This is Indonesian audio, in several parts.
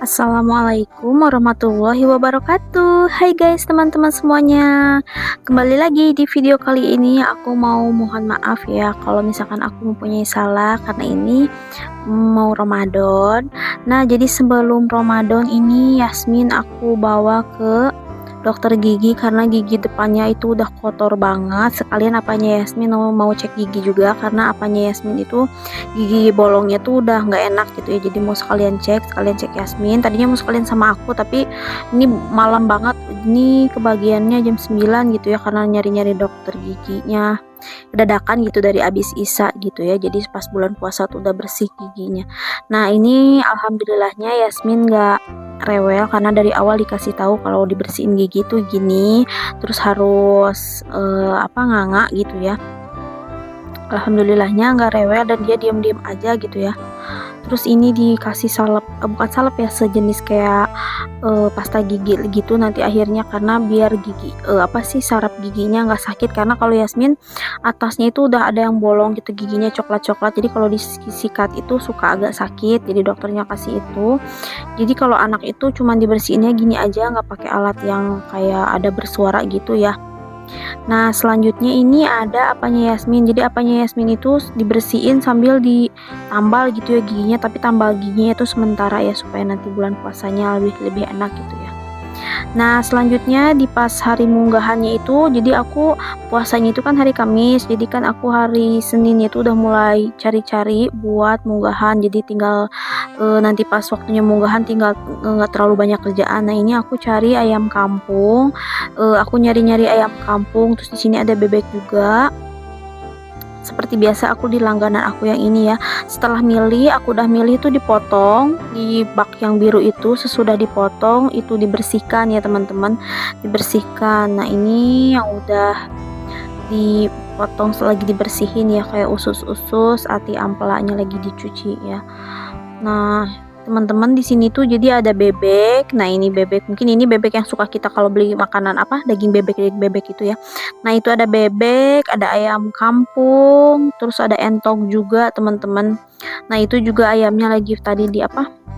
Assalamualaikum warahmatullahi wabarakatuh. Hai guys, teman-teman semuanya. Kembali lagi di video kali ini aku mau mohon maaf ya kalau misalkan aku mempunyai salah karena ini mau Ramadan. Nah, jadi sebelum Ramadan ini Yasmin aku bawa ke dokter gigi karena gigi depannya itu udah kotor banget. Sekalian apanya Yasmin mau cek gigi juga karena apanya Yasmin itu gigi bolongnya tuh udah nggak enak gitu ya, jadi mau sekalian cek Yasmin. Tadinya mau sekalian sama aku, tapi ini malam banget, ini kebagiannya jam 9 gitu ya, karena nyari-nyari dokter giginya dadakan gitu dari abis Isya gitu ya, jadi pas bulan puasa tuh udah bersih giginya. Nah, ini alhamdulillahnya Yasmin nggak rewel karena dari awal dikasih tahu kalau dibersihin gigi tuh gini, terus harus nganga gitu ya. Alhamdulillahnya nggak rewel dan dia diam-diam aja gitu ya. Terus ini dikasih salep, bukan salep ya, sejenis kayak pasta gigi gitu nanti akhirnya, karena biar gigi saraf giginya nggak sakit, karena kalau Yasmin atasnya itu udah ada yang bolong gitu, giginya coklat-coklat, jadi kalau disikat itu suka agak sakit, jadi dokternya kasih itu. Jadi kalau anak itu cuman dibersihinnya gini aja, nggak pakai alat yang kayak ada bersuara gitu ya. Nah, selanjutnya ini ada apanya Yasmin. Jadi apanya Yasmin itu dibersihin sambil ditambal gitu ya giginya, tapi tambal giginya itu sementara ya supaya nanti bulan puasanya lebih enak gitu ya. Nah, selanjutnya di pas hari munggahannya itu, jadi aku puasanya itu kan hari Kamis, jadi kan aku hari Senin itu udah mulai cari-cari buat munggahan, jadi tinggal nanti pas waktunya munggahan tinggal nggak terlalu banyak kerjaan. Nah, ini aku cari ayam kampung, aku nyari-nyari ayam kampung, terus di sini ada bebek juga. Seperti biasa aku di langganan aku yang ini ya. Setelah milih, aku udah milih itu dipotong di bak yang biru itu. Sesudah dipotong itu dibersihkan ya teman-teman, dibersihkan. Nah, ini yang udah dipotong lagi dibersihin ya, kayak usus-usus, ati ampelanya lagi dicuci ya. Nah, teman-teman di sini tuh jadi ada bebek. Nah, ini bebek, mungkin ini bebek yang suka kita kalau beli makanan daging bebek itu ya. Nah, itu ada bebek, ada ayam kampung, terus ada entok juga teman-teman. Nah, itu juga ayamnya lagi tadi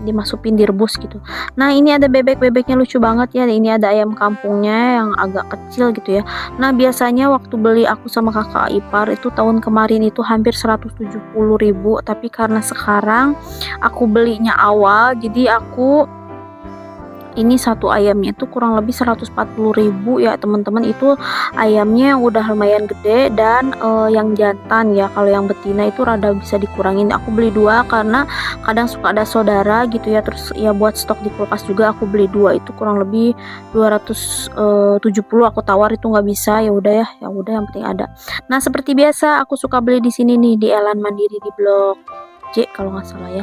dimasukin direbus gitu. Nah, ini ada bebeknya lucu banget ya. Ini ada ayam kampungnya yang agak kecil gitu ya. Nah, biasanya waktu beli aku sama kakak ipar itu tahun kemarin itu hampir 170.000, tapi karena sekarang aku belinya awal, jadi aku ini satu ayamnya itu kurang lebih 140.000 ya teman-teman. Itu ayamnya yang udah lumayan gede dan yang jantan ya. Kalau yang betina itu rada bisa dikurangin, aku beli dua karena kadang suka ada saudara gitu ya, terus ya buat stok di kulkas juga aku beli dua, itu kurang lebih 270 aku tawar itu nggak bisa, ya udah yang penting ada. Nah, seperti biasa aku suka beli di sini nih di Elan Mandiri di Blok C kalau nggak salah ya.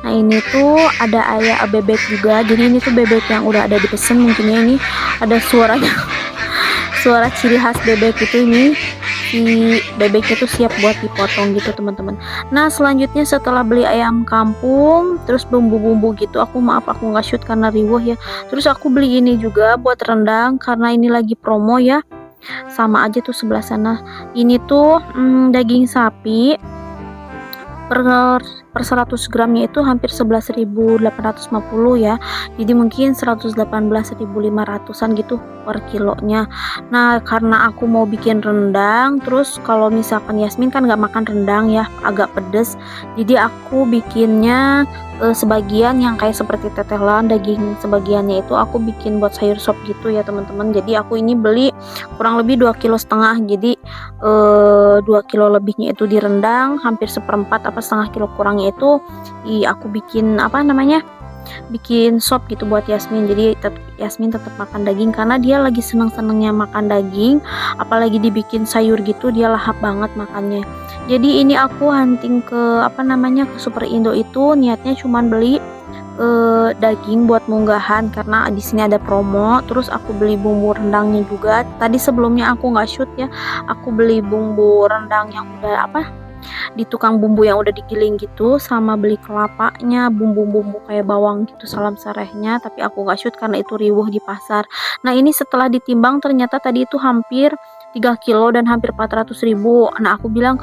Nah, ini tuh ada bebek juga, jadi ini tuh bebek yang udah ada dipesan. Mungkin ya ini ada suaranya suara ciri khas bebek itu, ini si bebeknya tuh siap buat dipotong gitu teman-teman. Nah, selanjutnya setelah beli ayam kampung terus bumbu-bumbu gitu, aku nggak shoot karena riwah ya. Terus aku beli ini juga buat rendang karena ini lagi promo ya, sama aja tuh sebelah sana. Ini tuh daging sapi per 100 gramnya itu hampir 11.850 ya, jadi mungkin 118.500an gitu per kilonya. Nah, karena aku mau bikin rendang, terus kalau misalkan Yasmin kan nggak makan rendang ya, agak pedes, jadi aku bikinnya sebagian yang kayak seperti tetelan, daging sebagiannya itu aku bikin buat sayur sop gitu ya teman-teman. Jadi aku ini beli kurang lebih 2,5 kg, jadi 2 kilo lebihnya itu direndang, hampir seperempat setengah kilo kurangnya itu aku bikin bikin sop gitu buat Yasmin. Jadi Yasmin tetap makan daging karena dia lagi seneng-senengnya makan daging, apalagi dibikin sayur gitu dia lahap banget makannya. Jadi ini aku hunting ke ke Super Indo itu niatnya cuman beli daging buat munggahan karena di sini ada promo. Terus aku beli bumbu rendangnya juga. Tadi sebelumnya aku nggak shoot ya, aku beli bumbu rendang yang udah di tukang bumbu yang udah digiling gitu, sama beli kelapanya, bumbu-bumbu kayak bawang gitu, salam serehnya, tapi aku nggak shoot karena itu riwuh di pasar. Nah, ini setelah ditimbang ternyata tadi itu hampir 3 kilo dan hampir 400.000. Nah, aku bilang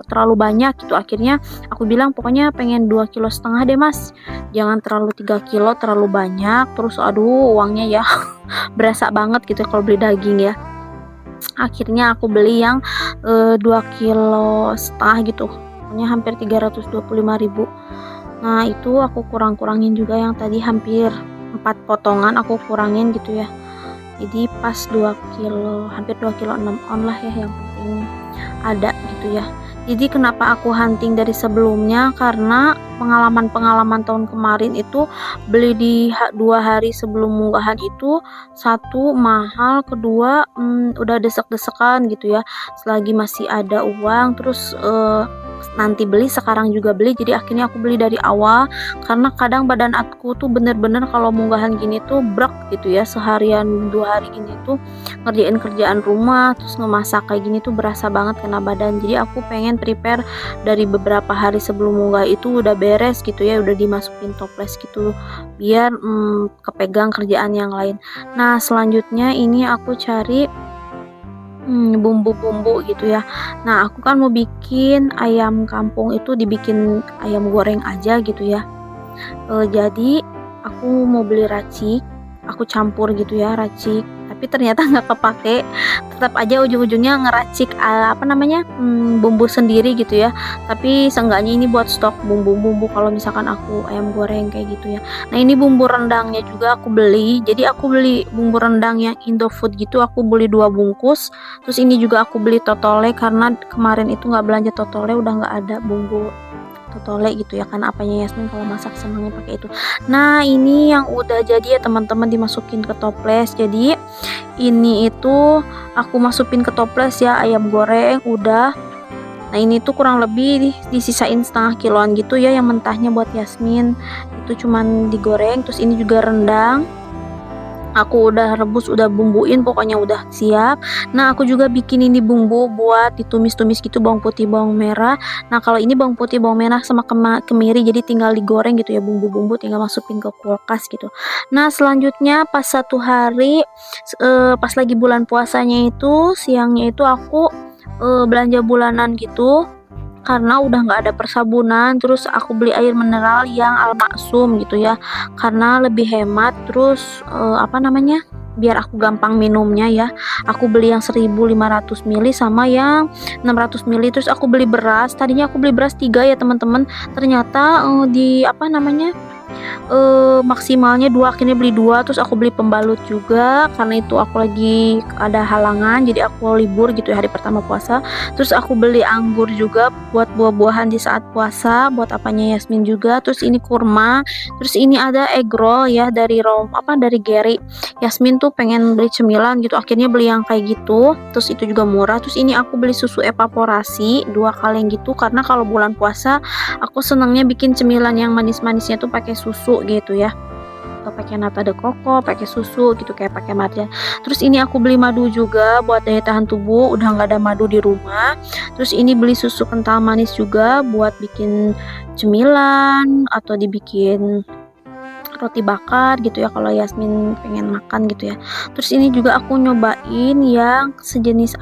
terlalu banyak gitu. Akhirnya aku bilang pokoknya pengen 2,5 kilo deh Mas. Jangan terlalu 3 kilo, terlalu banyak. Terus aduh uangnya ya berasa banget gitu kalau beli daging ya. Akhirnya aku beli yang 2,5 kilo gitu. Pokoknya hampir 325.000. Nah, itu aku kurang-kurangin juga yang tadi hampir 4 potongan aku kurangin gitu ya. Jadi pas 2 kilo, hampir 2,6 kilo on lah ya, yang penting ada gitu ya. Jadi kenapa aku hunting dari sebelumnya, karena pengalaman-pengalaman tahun kemarin itu beli di 2 hari sebelum munggahan itu, satu mahal, kedua udah desek-desekan gitu ya. Selagi masih ada uang, terus nanti beli, sekarang juga beli, jadi akhirnya aku beli dari awal. Karena kadang badan aku tuh bener-bener kalau munggahan gini tuh brek gitu ya, seharian 2 hari gini tuh ngerjain kerjaan rumah terus ngemasak kayak gini tuh berasa banget kena badan. Jadi aku pengen prepare dari beberapa hari sebelum munggah itu udah beres gitu ya, udah dimasukin toples gitu biar kepegang kerjaan yang lain. Nah, selanjutnya ini aku cari bumbu-bumbu gitu ya. Nah, aku kan mau bikin ayam kampung itu dibikin ayam goreng aja gitu ya. Jadi aku mau beli racik, aku campur gitu ya racik, tapi ternyata nggak kepake. Tetap aja ujung-ujungnya ngeracik bumbu sendiri gitu ya. Tapi seenggaknya ini buat stok bumbu-bumbu kalau misalkan aku ayam goreng kayak gitu ya. Nah, ini bumbu rendangnya juga aku beli. Jadi aku beli bumbu rendang yang Indofood gitu, aku beli 2 bungkus. Terus ini juga aku beli totole karena kemarin itu nggak belanja totole, udah nggak ada bumbu totole gitu ya, kan apanya Yasmin kalau masak senangnya pakai itu. Nah, ini yang udah jadi ya teman-teman, dimasukin ke toples. Jadi ini itu aku masukin ke toples ya, ayam goreng udah. Nah, ini tuh kurang lebih disisain setengah kiloan gitu ya, yang mentahnya buat Yasmin itu cuman digoreng. Terus ini juga rendang aku udah rebus, udah bumbuin, pokoknya udah siap. Nah, aku juga bikin ini bumbu buat ditumis-tumis gitu, bawang putih, bawang merah. Nah, kalau ini bawang putih, bawang merah sama kemiri, jadi tinggal digoreng gitu ya, bumbu-bumbu tinggal masukin ke kulkas gitu. Nah, selanjutnya pas satu hari pas lagi bulan puasanya itu siangnya itu aku belanja bulanan gitu, karena udah nggak ada persabunan. Terus aku beli air mineral yang Al Maksum gitu ya, karena lebih hemat. Terus biar aku gampang minumnya ya, aku beli yang 1.500 ml sama yang 600 ml. Terus aku beli beras, tadinya aku beli beras 3 ya teman-teman, ternyata maksimalnya 2, akhirnya beli 2. Terus aku beli pembalut juga karena itu aku lagi ada halangan, jadi aku libur gitu ya hari pertama puasa. Terus aku beli anggur juga buat buah-buahan di saat puasa, buat apanya Yasmin juga. Terus ini kurma, terus ini ada egg roll ya dari dari Gary. Yasmin tuh pengen beli cemilan gitu, akhirnya beli yang kayak gitu. Terus itu juga murah. Terus ini aku beli susu evaporasi 2 kaleng gitu, karena kalau bulan puasa aku senangnya bikin cemilan yang manis-manisnya tuh pakai susu gitu ya, atau pakai nata de coco, pakai susu gitu kayak pakai matcha. Terus ini aku beli madu juga buat daya tahan tubuh, udah nggak ada madu di rumah. Terus ini beli susu kental manis juga buat bikin cemilan atau dibikin roti bakar gitu ya kalau Yasmin pengen makan gitu ya. Terus ini juga aku nyobain yang sejenis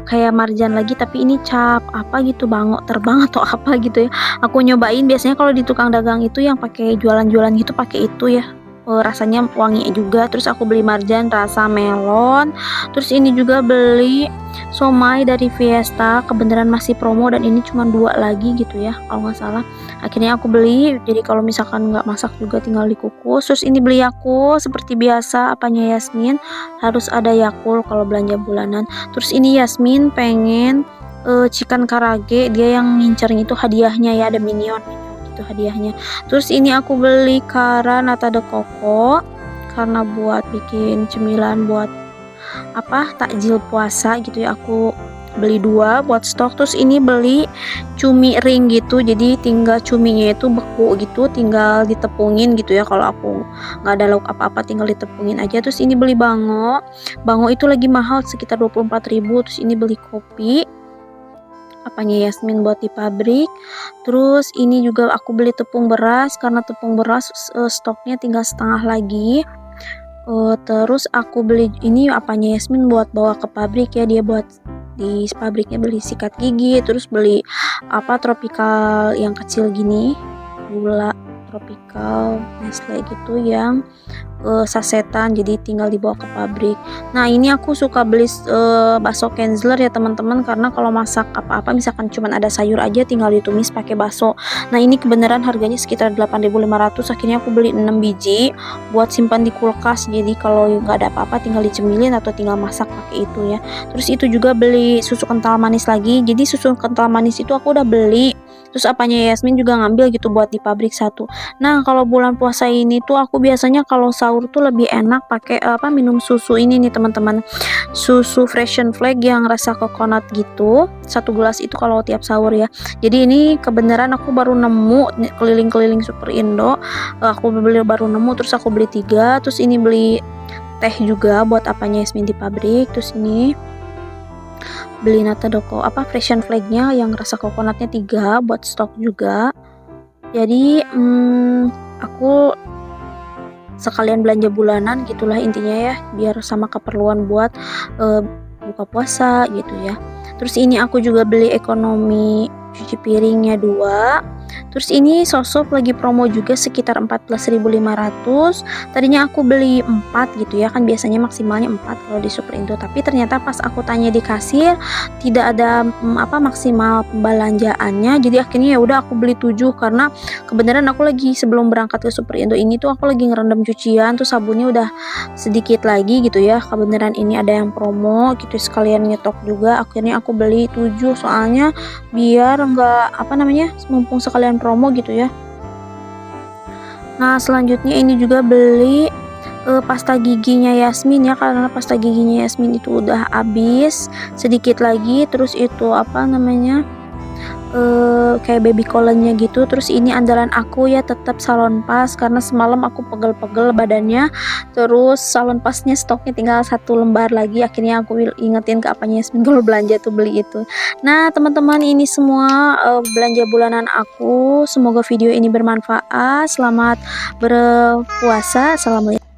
kayak marjan lagi, tapi ini cap gitu, bango terbang atau apa gitu ya. Aku nyobain, biasanya kalau di tukang dagang itu yang pakai jualan-jualan gitu pakai itu ya. Rasanya wangi juga. Terus aku beli marjan rasa melon. Terus ini juga beli somai dari Fiesta, kebenaran masih promo dan ini cuma 2 lagi gitu ya kalau nggak salah. Akhirnya aku beli, jadi kalau misalkan nggak masak juga tinggal dikukus. Terus ini beli Yakult, seperti biasa apanya Yasmin harus ada Yakult kalau belanja bulanan. Terus ini Yasmin pengen chicken karage, dia yang ngincernya itu hadiahnya ya, ada minion gitu hadiahnya. Terus ini aku beli kara nata de coco karena buat bikin cemilan buat takjil puasa gitu ya, aku beli 2 buat stok. Terus ini beli cumi ring gitu, jadi tinggal cuminya itu beku gitu, tinggal ditepungin gitu ya. Kalau aku nggak ada lauk apa-apa tinggal ditepungin aja. Terus ini beli bango itu lagi mahal sekitar 24.000. Terus ini beli kopi apanya Yasmin buat di pabrik. Terus ini juga aku beli tepung beras karena tepung beras stoknya tinggal setengah lagi. Terus aku beli ini apanya Yasmin buat bawa ke pabrik ya, dia buat di pabriknya beli sikat gigi, terus beli apa tropical yang kecil gini, gula tropical Nestle gitu yang sasetan, jadi tinggal dibawa ke pabrik. Nah ini aku suka beli bakso Kenzler ya teman-teman, karena kalau masak apa-apa misalkan cuman ada sayur aja tinggal ditumis pakai bakso. Nah ini kebenaran harganya sekitar 8.500, akhirnya aku beli 6 biji buat simpan di kulkas, jadi kalau nggak ada apa-apa tinggal dicemilin atau tinggal masak pakai itu ya. Terus itu juga beli susu kental manis lagi, jadi susu kental manis itu aku udah beli, terus apanya Yasmin juga ngambil gitu buat di pabrik satu. Nah kalau bulan puasa ini tuh aku biasanya kalau sahur tuh lebih enak pakai minum susu ini nih teman-teman, susu Freshen Flag yang rasa coconut gitu, satu gelas itu kalau tiap sahur ya. Jadi ini kebenaran aku baru nemu keliling-keliling Super Indo, aku baru nemu, terus aku beli 3, terus ini beli teh juga buat apanya Yasmin di pabrik, terus ini beli nata doko Freshen Flagnya yang rasa coconutnya 3 buat stok juga. Jadi aku sekalian belanja bulanan gitulah intinya ya, biar sama keperluan buat buka puasa gitu ya. Terus ini aku juga beli ekonomi cuci piringnya 2. Terus ini sosok lagi promo juga sekitar 14.500. Tadinya aku beli 4 gitu ya, kan biasanya maksimalnya 4 kalau di Super Indo, tapi ternyata pas aku tanya di kasir tidak ada maksimal pembelanjaannya. Jadi akhirnya ya udah aku beli 7, karena kebenaran aku lagi sebelum berangkat ke Super Indo ini tuh aku lagi ngerendam cucian, tuh sabunnya udah sedikit lagi gitu ya. Kebenaran ini ada yang promo gitu, sekalian nyetok juga, akhirnya aku beli 7 soalnya biar enggak mumpung sekalian promo gitu ya. Nah selanjutnya ini juga beli pasta giginya Yasmin ya, karena pasta giginya Yasmin itu udah habis sedikit lagi. Terus itu kayak baby colonnya gitu. Terus ini andalan aku ya tetap Salonpas, karena semalam aku pegel-pegel badannya, terus Salonpasnya stoknya tinggal 1 lembar lagi, akhirnya aku ingetin ke apanya Yasmin kalau belanja tuh beli itu. Nah teman-teman, ini semua belanja bulanan aku, semoga video ini bermanfaat. Selamat berpuasa, assalamualaikum.